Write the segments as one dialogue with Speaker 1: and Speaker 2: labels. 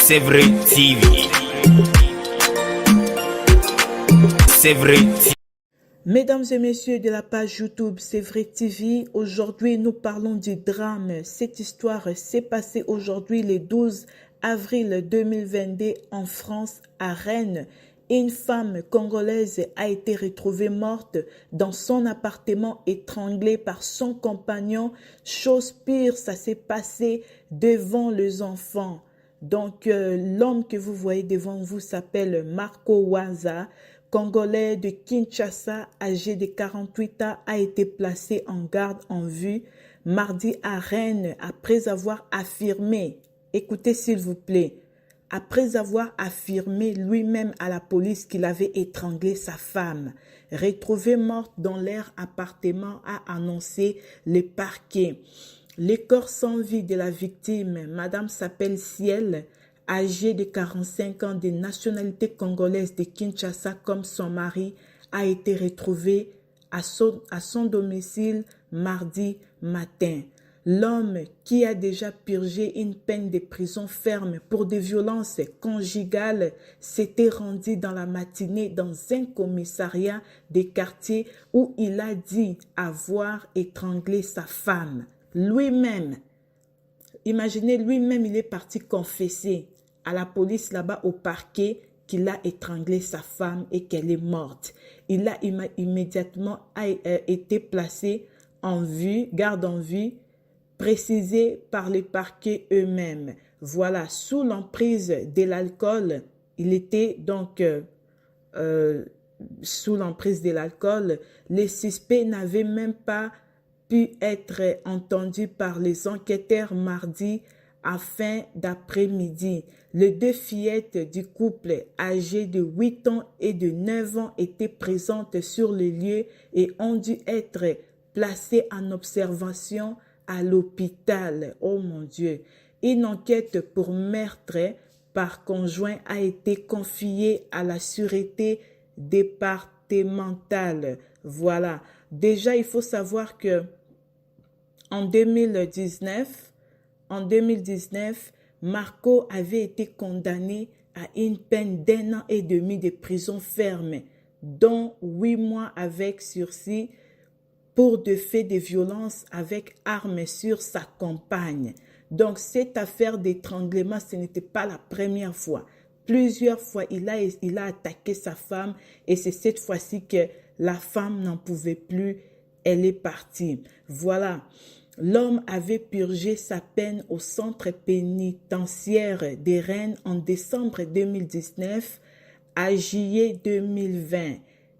Speaker 1: C'est vrai TV. C'est vrai TV.
Speaker 2: Mesdames et messieurs de la page YouTube C'est vrai TV, aujourd'hui nous parlons du drame. Cette histoire s'est passée aujourd'hui le 12 avril 2022 en France, à Rennes. Une femme congolaise a été retrouvée morte dans son appartement, étranglée par son compagnon. Chose pire, ça s'est passé devant les enfants. Donc, l'homme que vous voyez devant vous s'appelle Marco Waza, congolais de Kinshasa, âgé de 48 ans, a été placé en garde en vue mardi à Rennes après avoir affirmé, écoutez s'il vous plaît, après avoir affirmé lui-même à la police qu'il avait étranglé sa femme. Retrouvée morte dans leur appartement, a annoncé le parquet. Le corps sans vie de la victime, Madame s'appelle Ciel, âgée de 45 ans, de nationalité congolaise de Kinshasa comme son mari, a été retrouvé à son domicile mardi matin. L'homme, qui a déjà purgé une peine de prison ferme pour des violences conjugales, s'était rendu dans la matinée dans un commissariat des quartiers où il a dit avoir étranglé sa femme. Lui-même, imaginez, lui-même, il est parti confesser à la police là-bas au parquet qu'il a étranglé sa femme et qu'elle est morte. Il a immédiatement été placé en vue, garde en vue, précisé par les parquets eux-mêmes. Voilà, sous l'emprise de l'alcool, il était donc sous l'emprise de l'alcool. Les suspects n'avaient même pas pu être entendu par les enquêteurs mardi à fin d'après-midi. Les deux fillettes du couple, âgées de 8 ans et de 9 ans, étaient présentes sur le lieu et ont dû être placées en observation à l'hôpital. Oh mon Dieu! Une enquête pour meurtre par conjoint a été confiée à la sûreté départementale. Voilà. Déjà, il faut savoir que en 2019, Marco avait été condamné à une peine d'1 an et demi de prison ferme, dont 8 mois avec sursis pour des faits de violence avec arme sur sa compagne. Donc, cette affaire d'étranglement, ce n'était pas la première fois. Plusieurs fois, il a attaqué sa femme et c'est cette fois-ci que la femme n'en pouvait plus. Elle est partie. Voilà. L'homme avait purgé sa peine au centre pénitentiaire des Rennes en décembre 2019 à juillet 2020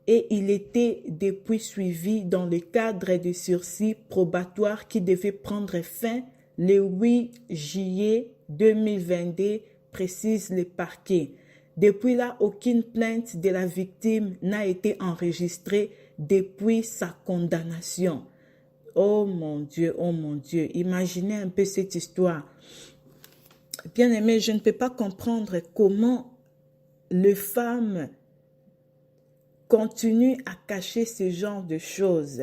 Speaker 2: et il était depuis suivi dans le cadre de sursis probatoire qui devait prendre fin le 8 juillet 2022, précise le parquet. Depuis là, aucune plainte de la victime n'a été enregistrée depuis sa condamnation. Oh mon Dieu, imaginez un peu cette histoire. Bien aimé, je ne peux pas comprendre comment les femmes continuent à cacher ce genre de choses.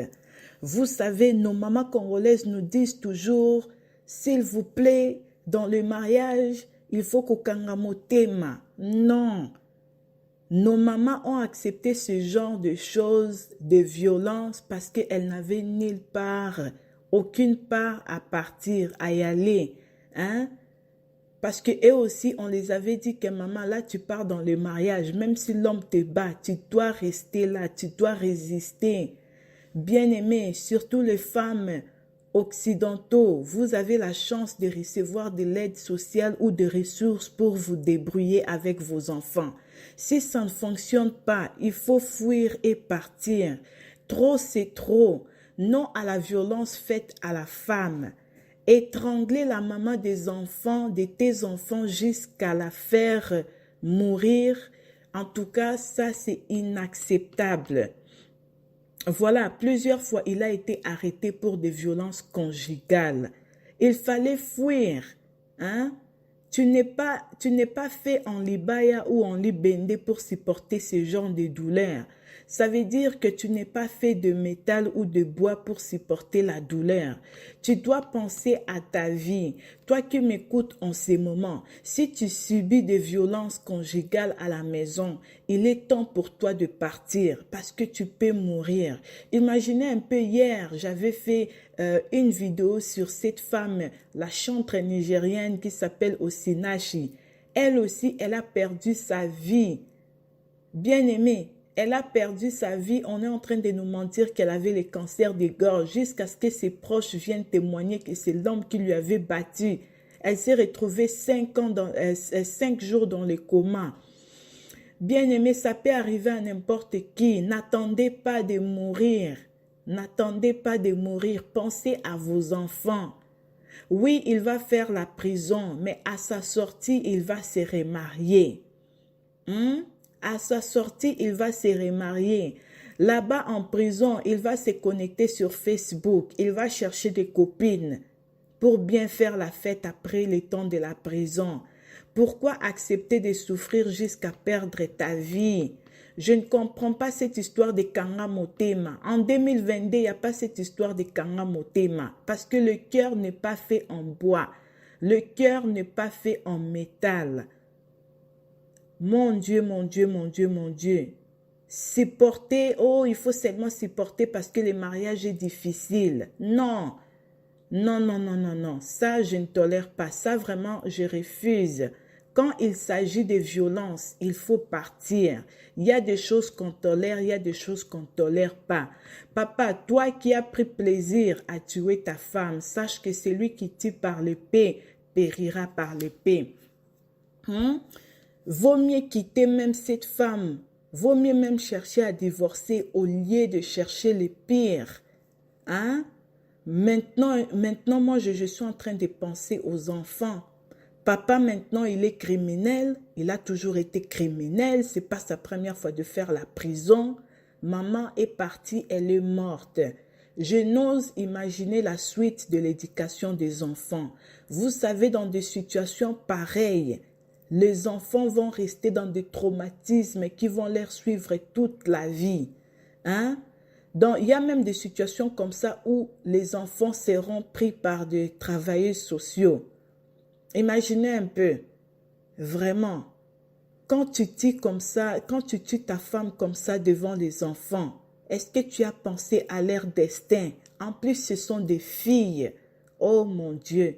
Speaker 2: Vous savez, nos mamans congolaises nous disent toujours, s'il vous plaît, dans le mariage, il faut qu'okangamotema. Non. Nos mamans ont accepté ce genre de choses, de violences, parce qu'elles n'avaient nulle part, aucune part à partir, à y aller. Hein? Parce qu'eux aussi, on les avait dit que maman, là, tu pars dans le mariage. Même si l'homme te bat, tu dois rester là, tu dois résister. Bien-aimés, surtout les femmes occidentaux, vous avez la chance de recevoir de l'aide sociale ou de ressources pour vous débrouiller avec vos enfants. Si ça ne fonctionne pas, il faut fuir et partir. Trop, c'est trop. Non à la violence faite à la femme. Étrangler la maman des enfants, de tes enfants, jusqu'à la faire mourir, en tout cas, ça c'est inacceptable. Voilà, plusieurs fois, il a été arrêté pour des violences conjugales. Il fallait fuir. Hein? Tu n'es pas fait en Libaya ou en Libende pour supporter ce genre de douleurs. Ça veut dire que tu n'es pas fait de métal ou de bois pour supporter la douleur. Tu dois penser à ta vie. Toi qui m'écoutes en ces moments, si tu subis des violences conjugales à la maison, il est temps pour toi de partir parce que tu peux mourir. Imaginez un peu hier, j'avais fait une vidéo sur cette femme, la chanteuse nigérienne qui s'appelle Osinachi. Elle aussi, elle a perdu sa vie. Bien-aimée, elle a perdu sa vie. On est en train de nous mentir qu'elle avait le cancer des gorges jusqu'à ce que ses proches viennent témoigner que c'est l'homme qui lui avait battu. Elle s'est retrouvée 5 jours dans le coma. Bien-aimé, ça peut arriver à n'importe qui. N'attendez pas de mourir. N'attendez pas de mourir. Pensez à vos enfants. Oui, il va faire la prison, mais à sa sortie, il va se remarier. À sa sortie, il va se remarier. Là-bas en prison, il va se connecter sur Facebook. Il va chercher des copines pour bien faire la fête après le temps de la prison. Pourquoi accepter de souffrir jusqu'à perdre ta vie? Je ne comprends pas cette histoire de Kanga Motema. En 2022, il n'y a pas cette histoire de Kanga Motema parce que le cœur n'est pas fait en bois. Le cœur n'est pas fait en métal. Mon Dieu, mon Dieu, mon Dieu, mon Dieu. Supporter, oh, il faut seulement supporter parce que le mariage est difficile. Non, non, non, non, non, non. Ça, je ne tolère pas. Ça, vraiment, je refuse. Quand il s'agit de violence, il faut partir. Il y a des choses qu'on tolère, il y a des choses qu'on ne tolère pas. Papa, toi qui as pris plaisir à tuer ta femme, sache que celui qui tue par l'épée périra par l'épée. Vaut mieux quitter même cette femme. Vaut mieux même chercher à divorcer au lieu de chercher le pire. Maintenant, moi, je suis en train de penser aux enfants. Papa, maintenant, il est criminel. Il a toujours été criminel. Ce n'est pas sa première fois de faire la prison. Maman est partie, elle est morte. Je n'ose imaginer la suite de l'éducation des enfants. Vous savez, dans des situations pareilles, les enfants vont rester dans des traumatismes qui vont leur suivre toute la vie. Donc, il y a même des situations comme ça où les enfants seront pris par des travailleurs sociaux. Imaginez un peu, vraiment, quand tu tues comme ça, quand tu tues ta femme comme ça devant les enfants, est-ce que tu as pensé à leur destin? En plus, ce sont des filles. Oh mon Dieu!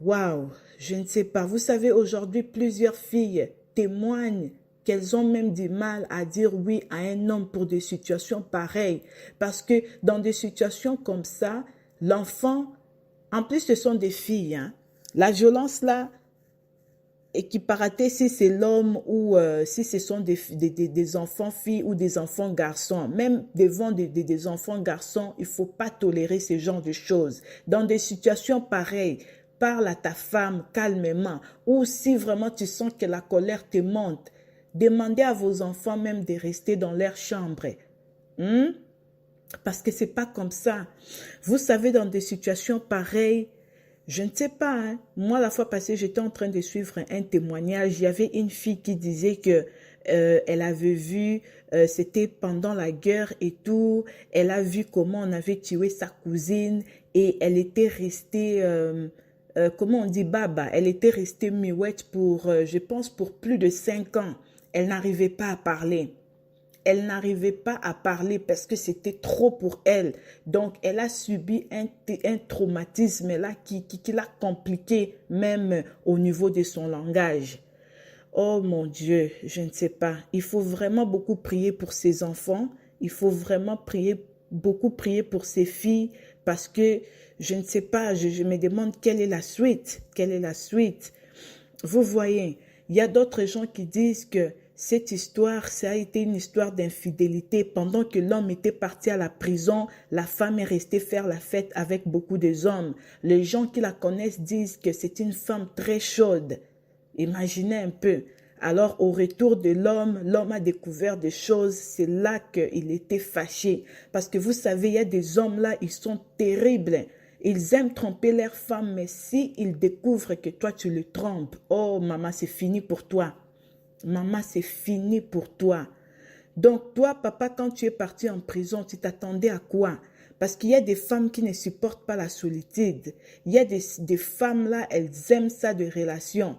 Speaker 2: Waouh! Je ne sais pas. Vous savez, aujourd'hui, plusieurs filles témoignent qu'elles ont même du mal à dire oui à un homme pour des situations pareilles. Parce que dans des situations comme ça, l'enfant, en plus ce sont des filles, la violence là, équiparaté si c'est l'homme ou si ce sont des enfants filles ou des enfants garçons. Même devant des enfants garçons, il ne faut pas tolérer ce genre de choses. Dans des situations pareilles, parle à ta femme calmement. Ou si vraiment tu sens que la colère te monte, demandez à vos enfants même de rester dans leur chambre. Parce que ce n'est pas comme ça. Vous savez, dans des situations pareilles, je ne sais pas, moi la fois passée, j'étais en train de suivre un témoignage. Il y avait une fille qui disait que elle avait vu, c'était pendant la guerre et tout, elle a vu comment on avait tué sa cousine et elle était restée, comment on dit, baba, elle était restée muette pour, je pense, pour plus de 5 ans. Elle n'arrivait pas à parler. Elle n'arrivait pas à parler parce que c'était trop pour elle. Donc, elle a subi un traumatisme là qui l'a compliqué même au niveau de son langage. Oh mon Dieu, je ne sais pas. Il faut vraiment beaucoup prier pour ses enfants. Il faut vraiment beaucoup prier pour ses filles parce que je ne sais pas, je me demande quelle est la suite. Quelle est la suite? Vous voyez, il y a d'autres gens qui disent que cette histoire, ça a été une histoire d'infidélité. Pendant que l'homme était parti à la prison, la femme est restée faire la fête avec beaucoup de hommes. Les gens qui la connaissent disent que c'est une femme très chaude. Imaginez un peu. Alors, au retour de l'homme a découvert des choses. C'est là qu'il était fâché. Parce que vous savez, il y a des hommes là, ils sont terribles. Ils aiment tromper leur femme, mais s'ils découvrent que toi, tu le trompes, oh maman, c'est fini pour toi. Maman, c'est fini pour toi. Donc, toi, papa, quand tu es parti en prison, tu t'attendais à quoi? Parce qu'il y a des femmes qui ne supportent pas la solitude. Il y a des femmes là, elles aiment ça de relation.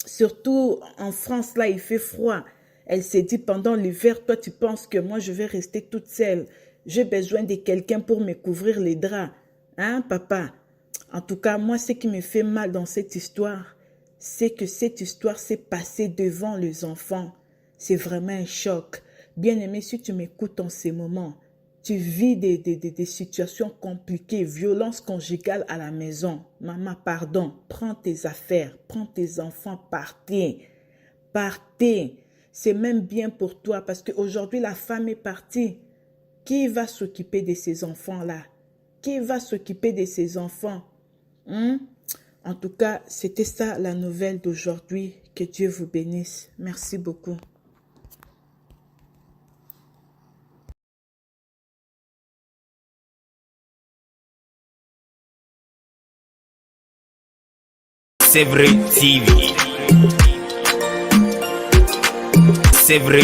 Speaker 2: Surtout en France, là, il fait froid. Elle s'est dit pendant l'hiver, toi, tu penses que moi, je vais rester toute seule. J'ai besoin de quelqu'un pour me couvrir les draps. Hein, papa? En tout cas, moi, ce qui me fait mal dans cette histoire, c'est que cette histoire s'est passée devant les enfants. C'est vraiment un choc. Bien-aimé, si tu m'écoutes en ces moments, tu vis des situations compliquées, violence conjugale à la maison. Maman, pardon, prends tes affaires, prends tes enfants, partez. Partez. C'est même bien pour toi parce qu'aujourd'hui, la femme est partie. Qui va s'occuper de ces enfants-là? Qui va s'occuper de ces enfants? En tout cas, c'était ça la nouvelle d'aujourd'hui. Que Dieu vous bénisse. Merci beaucoup.
Speaker 1: C'est vrai TV. C'est vrai.